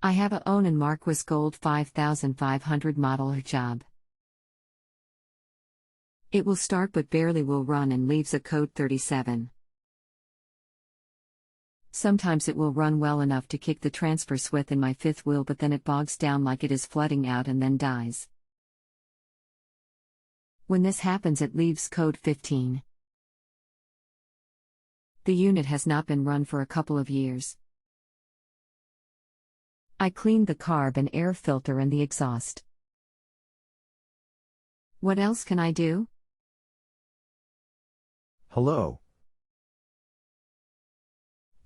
I have a Onan Marquis Gold 5500 model HGJAB. It will start but barely will run and leaves a code 37. Sometimes it will run well enough to kick the transfer swith in my fifth wheel, but then it bogs down like it is flooding out and then dies. When this happens, it leaves code 15. The unit has not been run for a couple of years. I cleaned the carb and air filter and the exhaust. What else can I do? Hello.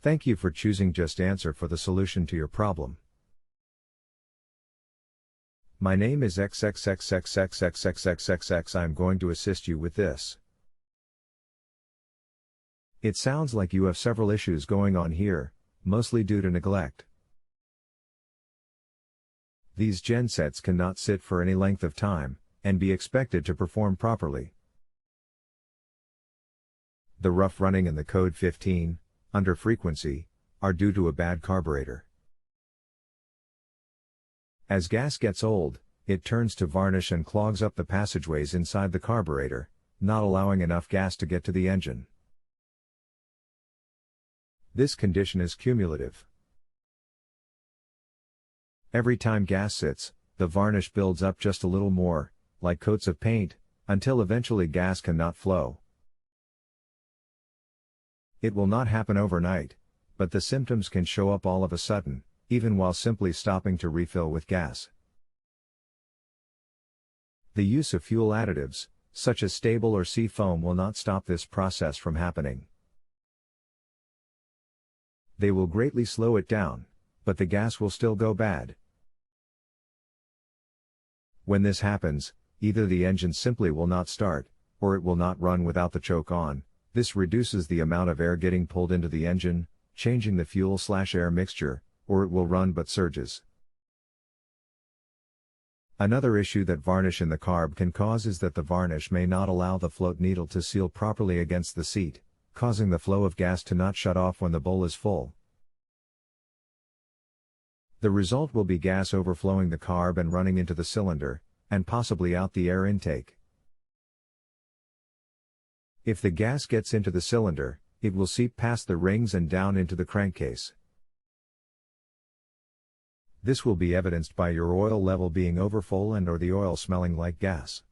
Thank you for choosing JustAnswer for the solution to your problem. My name is XXXXX I'm going to assist you with this. It sounds like you have several issues going on here, mostly due to neglect. These gensets cannot sit for any length of time, and be expected to perform properly. The rough running and the code 15, under frequency, are due to a bad carburetor. As gas gets old, it turns to varnish and clogs up the passageways inside the carburetor, not allowing enough gas to get to the engine. This condition is cumulative. Every time gas sits, the varnish builds up just a little more, like coats of paint, until eventually gas cannot flow. It will not happen overnight, but the symptoms can show up all of a sudden, even while simply stopping to refill with gas. The use of fuel additives, such as Sta-Bil or sea foam, will not stop this process from happening. They will greatly slow it down, but the gas will still go bad. When this happens, either the engine simply will not start, or it will not run without the choke on. This reduces the amount of air getting pulled into the engine, changing the fuel/air mixture, or it will run but surges. Another issue that varnish in the carb can cause is that the varnish may not allow the float needle to seal properly against the seat, causing the flow of gas to not shut off when the bowl is full. The result will be gas overflowing the carb and running into the cylinder, and possibly out the air intake. If the gas gets into the cylinder, it will seep past the rings and down into the crankcase. This will be evidenced by your oil level being overfull and/or the oil smelling like gas.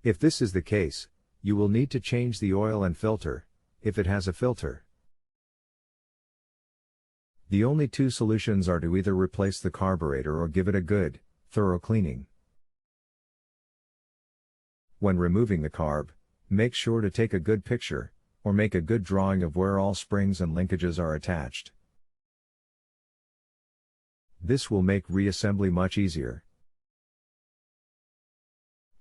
If this is the case, you will need to change the oil and filter, if it has a filter. The only two solutions are to either replace the carburetor or give it a good, thorough cleaning. When removing the carb, make sure to take a good picture, or make a good drawing of where all springs and linkages are attached. This will make reassembly much easier.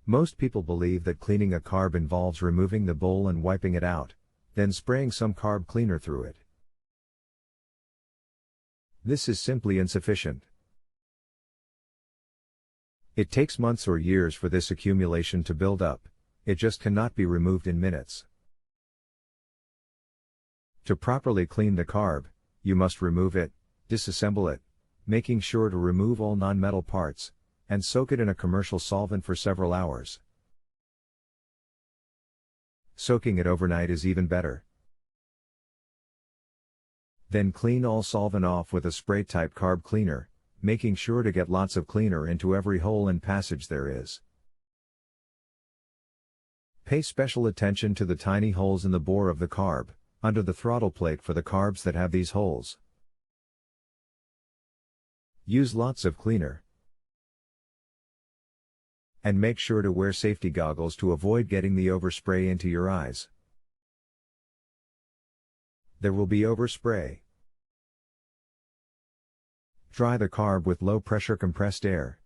Most people believe that cleaning a carb involves removing the bowl and wiping it out, then spraying some carb cleaner through it. This is simply insufficient. It takes months or years for this accumulation to build up. It just cannot be removed in minutes. To properly clean the carb, you must remove it, disassemble it, making sure to remove all non-metal parts, and soak it in a commercial solvent for several hours. Soaking it overnight is even better. Then clean all solvent off with a spray-type carb cleaner, making sure to get lots of cleaner into every hole and passage there is. Pay special attention to the tiny holes in the bore of the carb, under the throttle plate for the carbs that have these holes. Use lots of cleaner. And make sure to wear safety goggles to avoid getting the overspray into your eyes. There will be overspray. Dry the carb with low-pressure compressed air.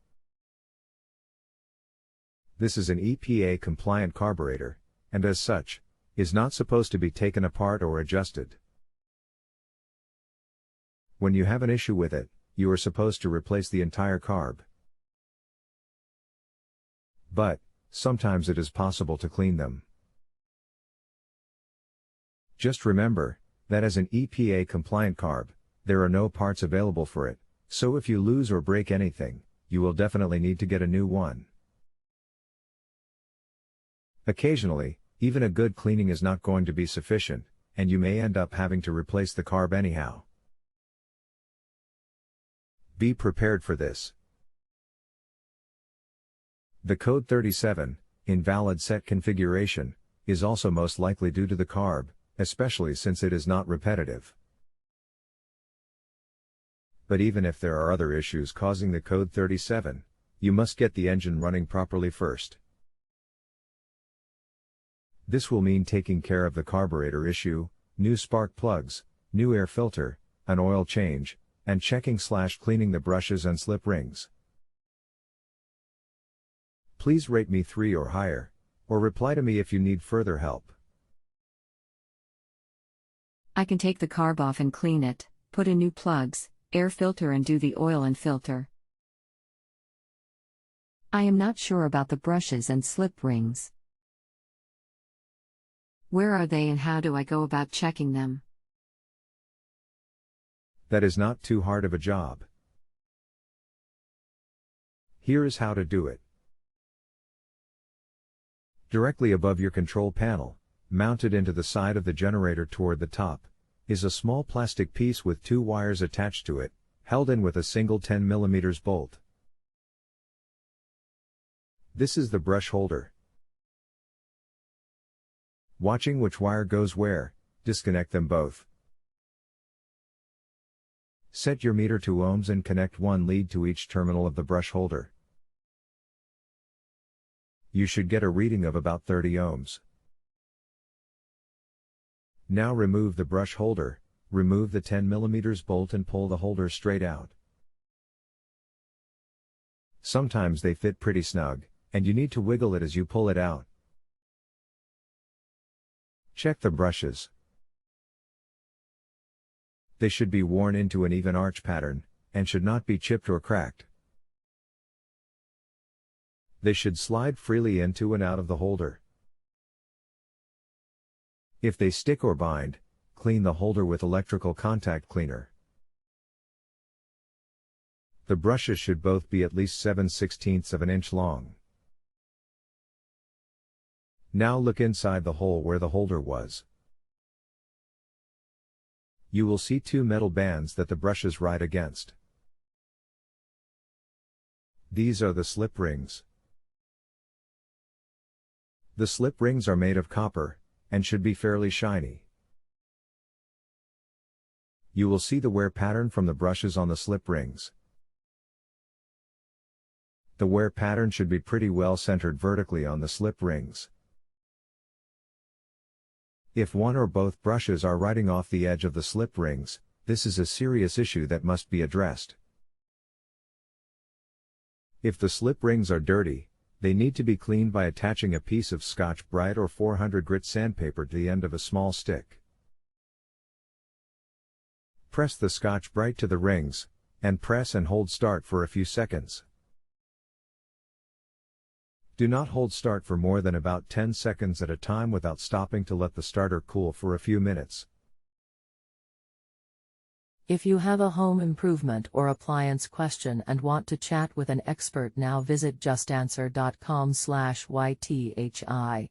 This is an EPA-compliant carburetor, and as such, is not supposed to be taken apart or adjusted. When you have an issue with it, you are supposed to replace the entire carb. But, sometimes it is possible to clean them. Just remember that as an EPA-compliant carb, There are no parts available for it, so if you lose or break anything, you will definitely need to get a new one. Occasionally, even a good cleaning is not going to be sufficient, and you may end up having to replace the carb anyhow. Be prepared for this. The code 37, invalid set configuration, is also most likely due to the carb, especially since it is not repetitive. But even if there are other issues causing the code 37, you must get the engine running properly first. This will mean taking care of the carburetor issue, new spark plugs, new air filter, an oil change, and checking/cleaning the brushes and slip rings. Please rate me 3 or higher, or reply to me if you need further help. I can take the carb off and clean it, put in new plugs, air filter and do the oil and filter. I am not sure about the brushes and slip rings. Where are they and how do I go about checking them? That is not too hard of a job. Here is how to do it. Directly above your control panel, mounted into the side of the generator toward the top, is a small plastic piece with 2 wires attached to it, held in with a single 10 mm bolt. This is the brush holder. Watching which wire goes where, disconnect them both. Set your meter to ohms and connect one lead to each terminal of the brush holder. You should get a reading of about 30 ohms. Now remove the brush holder, remove the 10 mm bolt and pull the holder straight out. Sometimes they fit pretty snug, and you need to wiggle it as you pull it out. Check the brushes. They should be worn into an even arch pattern, and should not be chipped or cracked. They should slide freely into and out of the holder. If they stick or bind, clean the holder with electrical contact cleaner. The brushes should both be at least 7/16 of an inch long. Now look inside the hole where the holder was. You will see 2 metal bands that the brushes ride against. These are the slip rings. The slip rings are made of copper, and should be fairly shiny. You will see the wear pattern from the brushes on the slip rings. The wear pattern should be pretty well centered vertically on the slip rings. If one or both brushes are riding off the edge of the slip rings, this is a serious issue that must be addressed. If the slip rings are dirty, they need to be cleaned by attaching a piece of Scotch-Brite or 400 grit sandpaper to the end of a small stick. Press the Scotch-Brite to the rings, and press and hold start for a few seconds. Do not hold start for more than about 10 seconds at a time without stopping to let the starter cool for a few minutes. If you have a home improvement or appliance question and want to chat with an expert, now visit justanswer.com/YTHI.